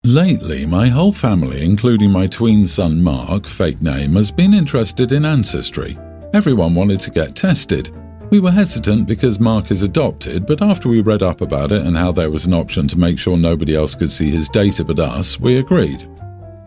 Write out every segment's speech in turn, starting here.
Lately, my whole family, including my tween son Mark, fake name, has been interested in ancestry. Everyone wanted to get tested. We were hesitant because Mark is adopted, but after we read up about it and how there was an option to make sure nobody else could see his data but us, we agreed.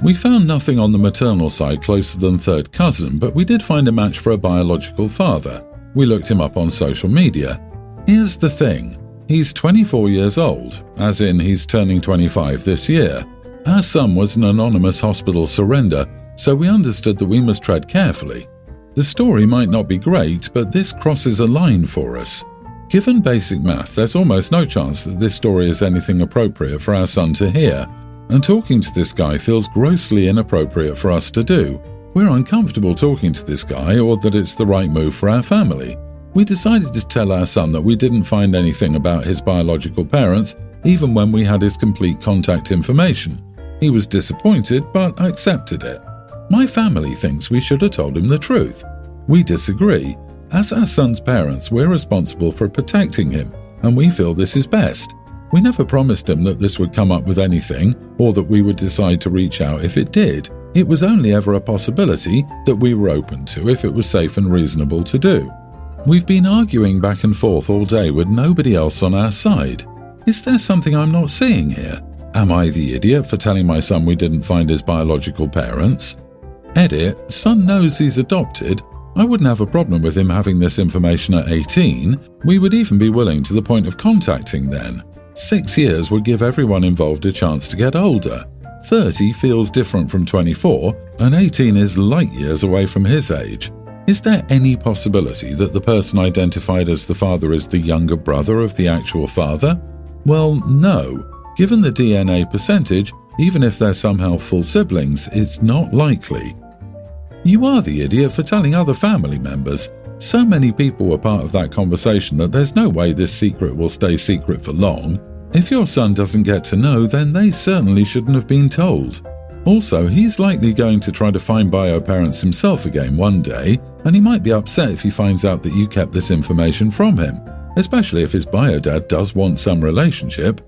We found nothing on the maternal side closer than third cousin, but we did find a match for a biological father. We looked him up on social media. Here's the thing. He's 24 years old, as in he's turning 25 this year. Our son was an anonymous hospital surrender, so we understood that we must tread carefully. The story might not be great, but this crosses a line for us. Given basic math, there's almost no chance that this story is anything appropriate for our son to hear, and talking to this guy feels grossly inappropriate for us to do. We're uncomfortable talking to this guy, or that it's the right move for our family. We decided to tell our son that we didn't find anything about his biological parents, even when we had his complete contact information. He was disappointed, but accepted it. My family thinks we should have told him the truth. We disagree. As our son's parents, we're responsible for protecting him, and we feel this is best. We never promised him that this would come up with anything, or that we would decide to reach out if it did. It was only ever a possibility that we were open to if it was safe and reasonable to do. We've been arguing back and forth all day with nobody else on our side. Is there something I'm not seeing here? Am I the idiot for telling my son we didn't find his biological parents? Edit, son knows he's adopted. I wouldn't have a problem with him having this information at 18. We would even be willing to the point of contacting then. 6 years would give everyone involved a chance to get older. 30 feels different from 24, and 18 is light years away from his age. Is there any possibility that the person identified as the father is the younger brother of the actual father? Well, no. Given the DNA percentage, even if they're somehow full siblings, it's not likely. You are the idiot for telling other family members. So many people were part of that conversation that there's no way this secret will stay secret for long. If your son doesn't get to know, then they certainly shouldn't have been told. Also, he's likely going to try to find bio parents himself again one day, and he might be upset if he finds out that you kept this information from him, especially if his bio dad does want some relationship.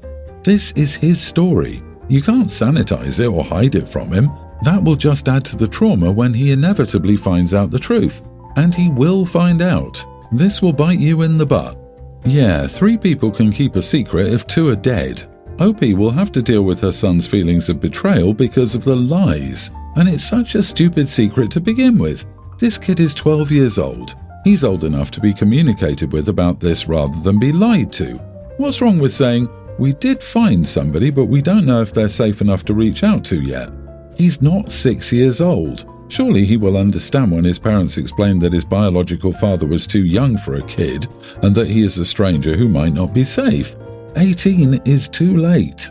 This is his story. You can't sanitize it or hide it from him. That will just add to the trauma when he inevitably finds out the truth. And he will find out. This will bite you in the butt. Yeah, 3 people can keep a secret if 2 are dead. OP will have to deal with her son's feelings of betrayal because of the lies. And it's such a stupid secret to begin with. This kid is 12 years old. He's old enough to be communicated with about this rather than be lied to. What's wrong with saying, we did find somebody, but we don't know if they're safe enough to reach out to yet? He's not 6 years old. Surely he will understand when his parents explain that his biological father was too young for a kid and that he is a stranger who might not be safe. 18 is too late.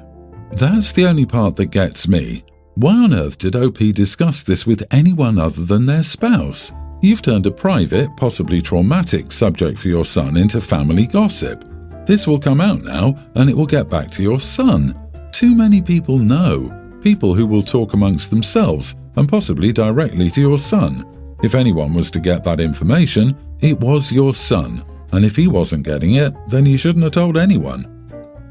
That's the only part that gets me. Why on earth did OP discuss this with anyone other than their spouse? You've turned a private, possibly traumatic subject for your son into family gossip. This will come out now and it will get back to your son. Too many people know. People who will talk amongst themselves and possibly directly to your son. If anyone was to get that information, it was your son. And if he wasn't getting it, then you shouldn't have told anyone.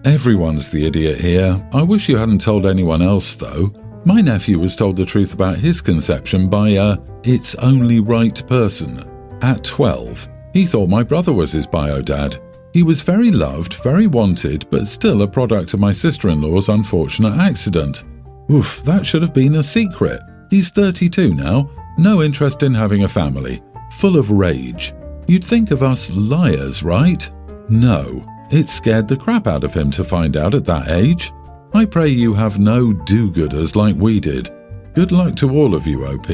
Everyone's the idiot here. I wish you hadn't told anyone else though. My nephew was told the truth about his conception by it's only right person. At 12, he thought my brother was his bio dad. He was very loved, very wanted, but still a product of my sister-in-law's unfortunate accident. Oof, that should have been a secret. He's 32 now, no interest in having a family, full of rage. You'd think of us liars, right? No, it scared the crap out of him to find out at that age. I pray you have no do-gooders like we did. Good luck to all of you, OP.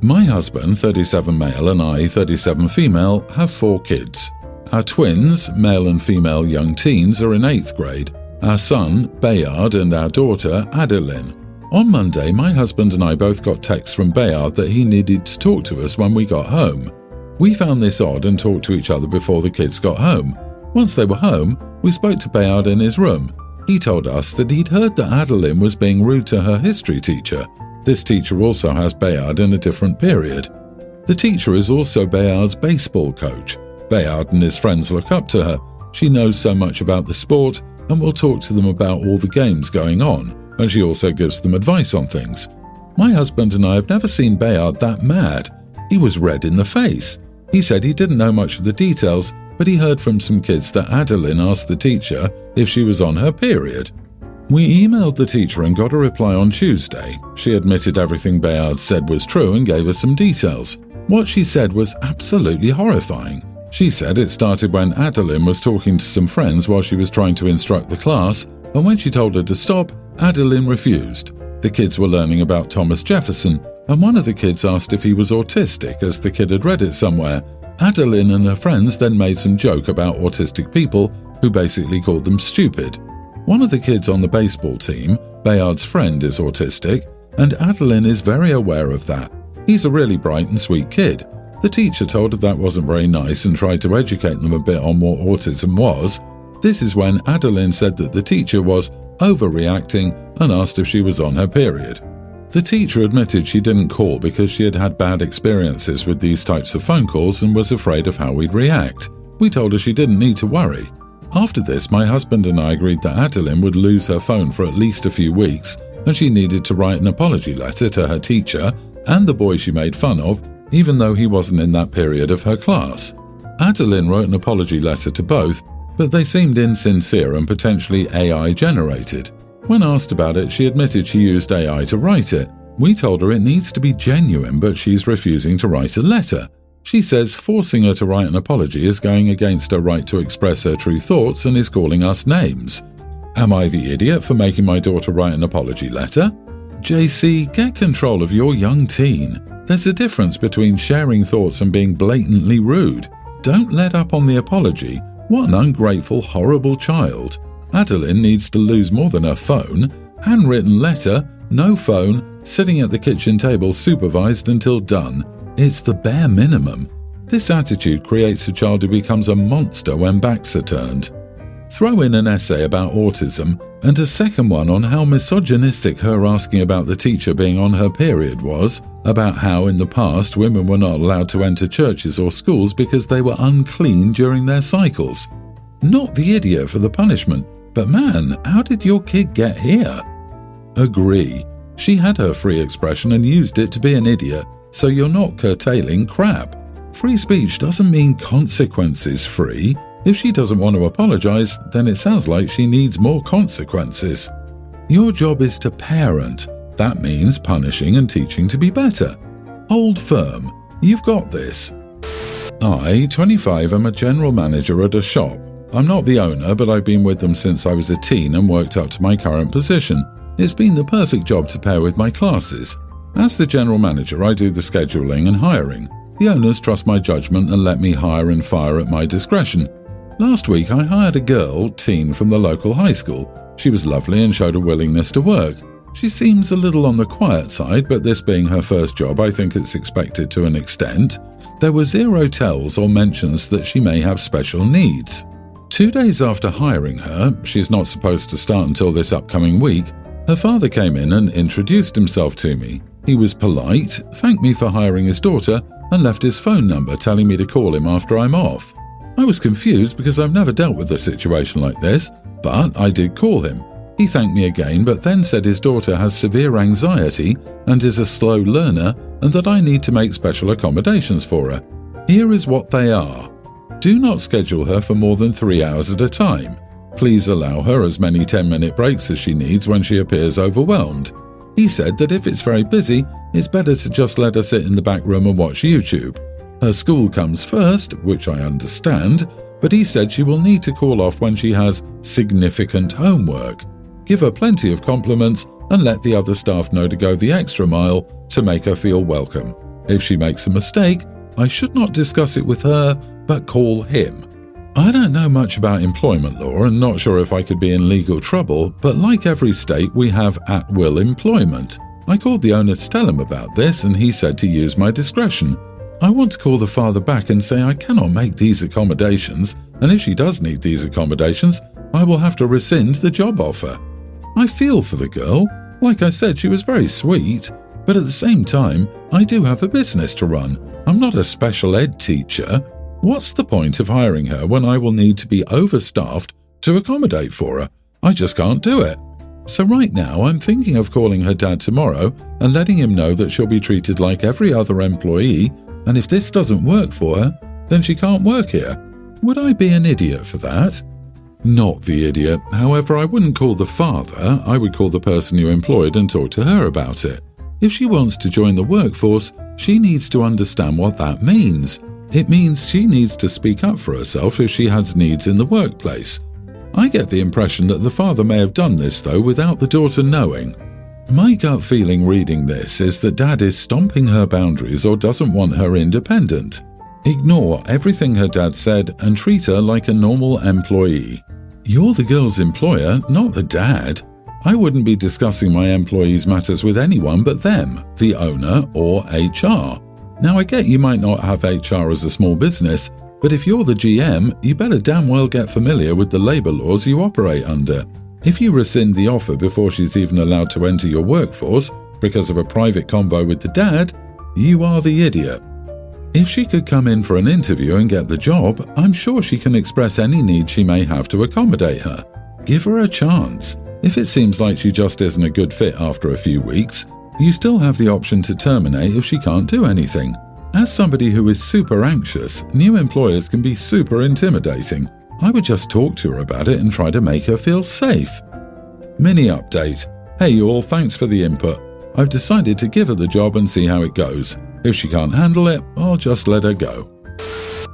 My husband, 37 male, and I, 37 female, have 4 kids. Our twins, male and female young teens, are in 8th grade. Our son, Bayard, and our daughter, Adeline. On Monday, my husband and I both got texts from Bayard that he needed to talk to us when we got home. We found this odd and talked to each other before the kids got home. Once they were home, we spoke to Bayard in his room. He told us that he'd heard that Adeline was being rude to her history teacher. This teacher also has Bayard in a different period. The teacher is also Bayard's baseball coach. Bayard and his friends look up to her. She knows so much about the sport and will talk to them about all the games going on, and she also gives them advice on things. My husband and I have never seen Bayard that mad. He was red in the face. He said he didn't know much of the details, but he heard from some kids that Adeline asked the teacher if she was on her period. We emailed the teacher and got a reply on Tuesday. She admitted everything Bayard said was true and gave us some details. What she said was absolutely horrifying. She said it started when Adeline was talking to some friends while she was trying to instruct the class, and when she told her to stop, Adeline refused. The kids were learning about Thomas Jefferson, and one of the kids asked if he was autistic, as the kid had read it somewhere. Adeline and her friends then made some joke about autistic people, who basically called them stupid. One of the kids on the baseball team, Bayard's friend, is autistic, and Adeline is very aware of that. He's a really bright and sweet kid. The teacher told her that wasn't very nice and tried to educate them a bit on what autism was. This is when Adeline said that the teacher was overreacting and asked if she was on her period. The teacher admitted she didn't call because she had had bad experiences with these types of phone calls and was afraid of how we'd react. We told her she didn't need to worry. After this, my husband and I agreed that Adeline would lose her phone for at least a few weeks, and she needed to write an apology letter to her teacher and the boy she made fun of, even though he wasn't in that period of her class. Adeline wrote an apology letter to both, but they seemed insincere and potentially AI generated. When asked about it, she admitted she used AI to write it. We told her it needs to be genuine, but she's refusing to write a letter. She says forcing her to write an apology is going against her right to express her true thoughts and is calling us names. Am I the idiot for making my daughter write an apology letter? JC, get control of your young teen. There's a difference between sharing thoughts and being blatantly rude. Don't let up on the apology. What an ungrateful, horrible child. Adeline needs to lose more than her phone. Handwritten letter, no phone, sitting at the kitchen table supervised until done. It's the bare minimum. This attitude creates a child who becomes a monster when backs are turned. Throw in an essay about autism and a second one on how misogynistic her asking about the teacher being on her period was, about how in the past women were not allowed to enter churches or schools because they were unclean during their cycles. Not the idiot for the punishment, but man, how did your kid get here? Agree. She had her free expression and used it to be an idiot, so you're not curtailing crap. Free speech doesn't mean consequences free. If she doesn't want to apologize, then it sounds like she needs more consequences. Your job is to parent. That means punishing and teaching to be better. Hold firm. You've got this. I, 25, am a general manager at a shop. I'm not the owner, but I've been with them since I was a teen and worked up to my current position. It's been the perfect job to pair with my classes. As the general manager, I do the scheduling and hiring. The owners trust my judgment and let me hire and fire at my discretion. Last week, I hired a girl, teen, from the local high school. She was lovely and showed a willingness to work. She seems a little on the quiet side, but this being her first job, I think it's expected to an extent. There were zero tells or mentions that she may have special needs. 2 days after hiring her, she's not supposed to start until this upcoming week, her father came in and introduced himself to me. He was polite, thanked me for hiring his daughter, and left his phone number telling me to call him after I'm off. I was confused because I've never dealt with a situation like this, but I did call him. He thanked me again, but then said his daughter has severe anxiety and is a slow learner and that I need to make special accommodations for her. Here is what they are. Do not schedule her for more than 3 hours at a time. Please allow her as many 10-minute breaks as she needs when she appears overwhelmed. He said that if it's very busy, it's better to just let her sit in the back room and watch YouTube. Her school comes first, which I understand, but he said she will need to call off when she has significant homework. Give her plenty of compliments and let the other staff know to go the extra mile to make her feel welcome. If she makes a mistake, I should not discuss it with her, but call him. I don't know much about employment law and not sure if I could be in legal trouble, but like every state, we have at-will employment. I called the owner to tell him about this and he said to use my discretion. I want to call the father back and say I cannot make these accommodations, and if she does need these accommodations, I will have to rescind the job offer. I feel for the girl. Like I said, she was very sweet, but at the same time, I do have a business to run. I'm not a special ed teacher. What's the point of hiring her when I will need to be overstaffed to accommodate for her? I just can't do it. So right now I'm thinking of calling her dad tomorrow and letting him know that she'll be treated like every other employee, and if this doesn't work for her, then she can't work here. Would I be an idiot for that? Not the idiot. However, I wouldn't call the father, I would call the person you employed and talk to her about it. If she wants to join the workforce, she needs to understand what that means. It means she needs to speak up for herself if she has needs in the workplace. I get the impression that the father may have done this, though, without the daughter knowing. My gut feeling reading this is that dad is stomping her boundaries or doesn't want her independent. Ignore everything her dad said and treat her like a normal employee. You're the girl's employer, not the dad. I wouldn't be discussing my employees' matters with anyone but them, the owner or HR. Now, I get you might not have HR as a small business, but if you're the GM, you better damn well get familiar with the labour laws you operate under. If you rescind the offer before she's even allowed to enter your workforce because of a private convo with the dad, you are the idiot. If she could come in for an interview and get the job, I'm sure she can express any need she may have to accommodate her. Give her a chance. If it seems like she just isn't a good fit after a few weeks, you still have the option to terminate if she can't do anything. As somebody who is super anxious, new employers can be super intimidating. I would just talk to her about it and try to make her feel safe. Mini update. Hey you all, thanks for the input. I've decided to give her the job and see how it goes. If she can't handle it, I'll just let her go.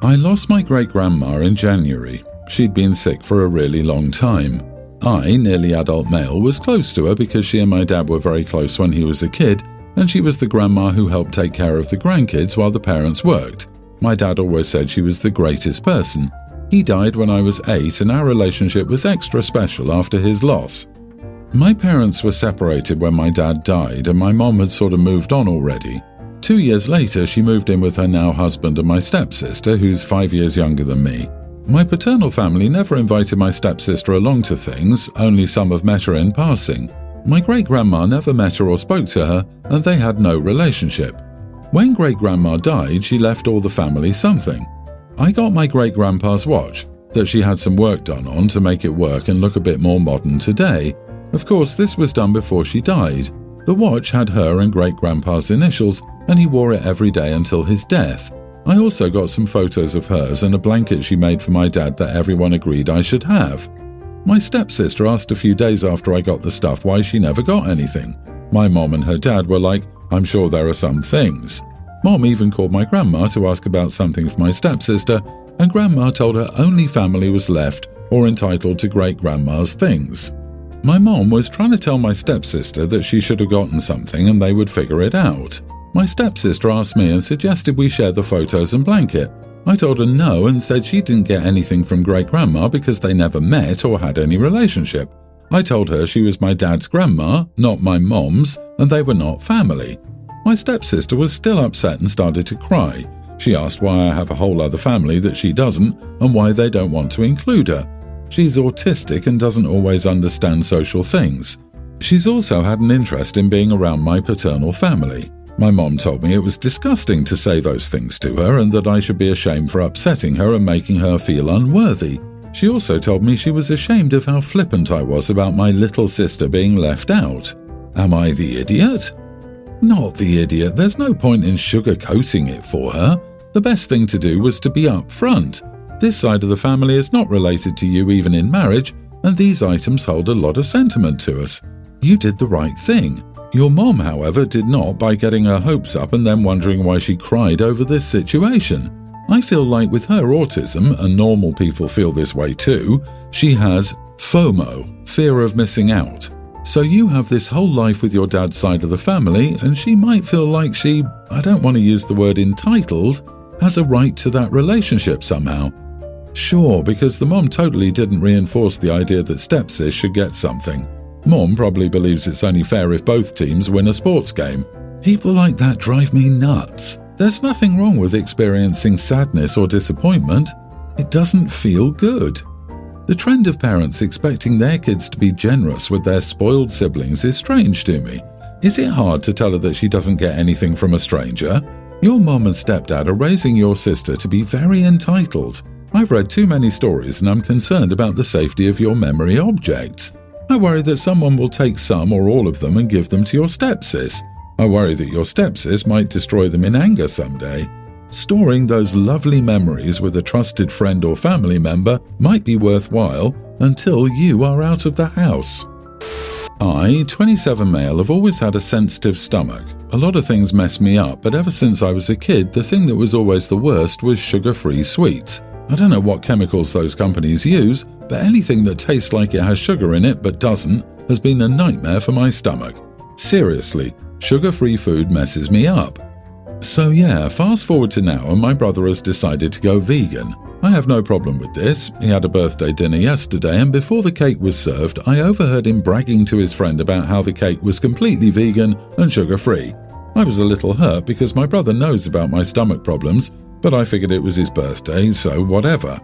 I lost my great-grandma in January. She'd been sick for a really long time. I, nearly adult male, was close to her because she and my dad were very close when he was a kid, and she was the grandma who helped take care of the grandkids while the parents worked. My dad always said she was the greatest person. He died when I was 8 and our relationship was extra special after his loss. My parents were separated when my dad died and my mom had sort of moved on already. 2 years later, she moved in with her now husband and my stepsister, who's 5 years younger than me. My paternal family never invited my stepsister along to things, only some have met her in passing. My great-grandma never met her or spoke to her, and they had no relationship. When great-grandma died, she left all the family something. I got my great-grandpa's watch, that she had some work done on to make it work and look a bit more modern today. Of course, this was done before she died. The watch had her and great-grandpa's initials, and he wore it every day until his death. I also got some photos of hers and a blanket she made for my dad that everyone agreed I should have. My stepsister asked a few days after I got the stuff why she never got anything. My mom and her dad were like, I'm sure there are some things. Mom even called my grandma to ask about something for my stepsister, and grandma told her only family was left or entitled to great-grandma's things. My mom was trying to tell my stepsister that she should have gotten something and they would figure it out. My stepsister asked me and suggested we share the photos and blanket. I told her no and said she didn't get anything from great-grandma because they never met or had any relationship. I told her she was my dad's grandma, not my mom's, and they were not family. My stepsister was still upset and started to cry. She asked why I have a whole other family that she doesn't and why they don't want to include her. She's autistic and doesn't always understand social things. She's also had an interest in being around my paternal family. My mom told me it was disgusting to say those things to her and that I should be ashamed for upsetting her and making her feel unworthy. She also told me she was ashamed of how flippant I was about my little sister being left out. Am I the idiot? Not the idiot. There's no point in sugarcoating it for her. The best thing to do was to be upfront. This side of the family is not related to you even in marriage, and these items hold a lot of sentiment to us. You did the right thing. Your mom, however, did not by getting her hopes up and then wondering why she cried over this situation. I feel like with her autism, and normal people feel this way too, she has FOMO, fear of missing out. So you have this whole life with your dad's side of the family, and she might feel like she, I don't want to use the word entitled, has a right to that relationship somehow. Sure, because the mom totally didn't reinforce the idea that stepsis should get something. Mom probably believes it's only fair if both teams win a sports game. People like that drive me nuts. There's nothing wrong with experiencing sadness or disappointment. It doesn't feel good. The trend of parents expecting their kids to be generous with their spoiled siblings is strange to me. Is it hard to tell her that she doesn't get anything from a stranger? Your mom and stepdad are raising your sister to be very entitled. I've read too many stories and I'm concerned about the safety of your memory objects. I worry that someone will take some or all of them and give them to your stepsis. I worry that your stepsis might destroy them in anger someday. Storing those lovely memories with a trusted friend or family member might be worthwhile until you are out of the house. I, 27 male, have always had a sensitive stomach. A lot of things mess me up, but ever since I was a kid, the thing that was always the worst was sugar-free sweets. I don't know what chemicals those companies use, but anything that tastes like it has sugar in it but doesn't has been a nightmare for my stomach. Seriously, sugar-free food messes me up. So yeah, fast forward to now and my brother has decided to go vegan. I have no problem with this. He had a birthday dinner yesterday and before the cake was served, I overheard him bragging to his friend about how the cake was completely vegan and sugar-free. I was a little hurt because my brother knows about my stomach problems, but I figured it was his birthday, so whatever.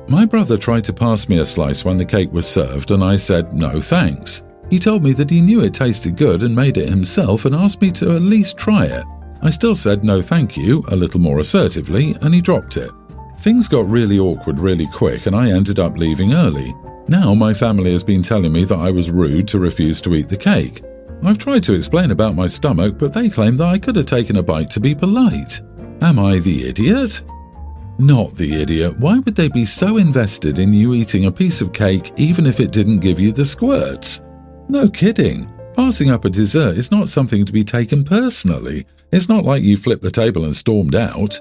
My brother tried to pass me a slice when the cake was served and I said no thanks. He told me that he knew it tasted good and made it himself and asked me to at least try it. I still said no thank you, a little more assertively, and he dropped it. Things got really awkward really quick and I ended up leaving early. Now my family has been telling me that I was rude to refuse to eat the cake. I've tried to explain about my stomach, but they claim that I could have taken a bite to be polite. Am I the idiot? Not the idiot. Why would they be so invested in you eating a piece of cake even if it didn't give you the squirts? No kidding. Passing up a dessert is not something to be taken personally. It's not like you flipped the table and stormed out.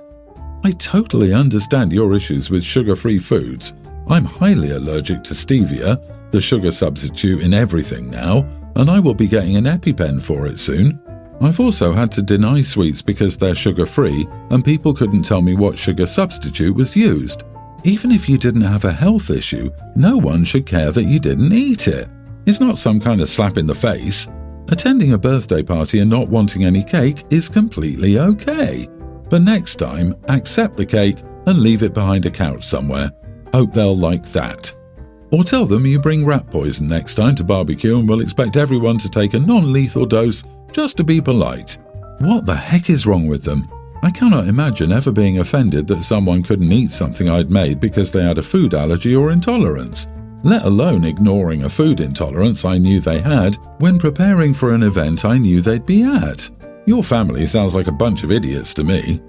I totally understand your issues with sugar-free foods. I'm highly allergic to stevia, the sugar substitute in everything now, and I will be getting an EpiPen for it soon. I've also had to deny sweets because they're sugar-free and people couldn't tell me what sugar substitute was used. Even if you didn't have a health issue, no one should care that you didn't eat it. It's not some kind of slap in the face. Attending a birthday party and not wanting any cake is completely okay. But next time, accept the cake and leave it behind a couch somewhere. Hope they'll like that. Or tell them you bring rat poison next time to barbecue and will expect everyone to take a non-lethal dose just to be polite. What the heck is wrong with them? I cannot imagine ever being offended that someone couldn't eat something I'd made because they had a food allergy or intolerance, let alone ignoring a food intolerance I knew they had when preparing for an event I knew they'd be at. Your family sounds like a bunch of idiots to me.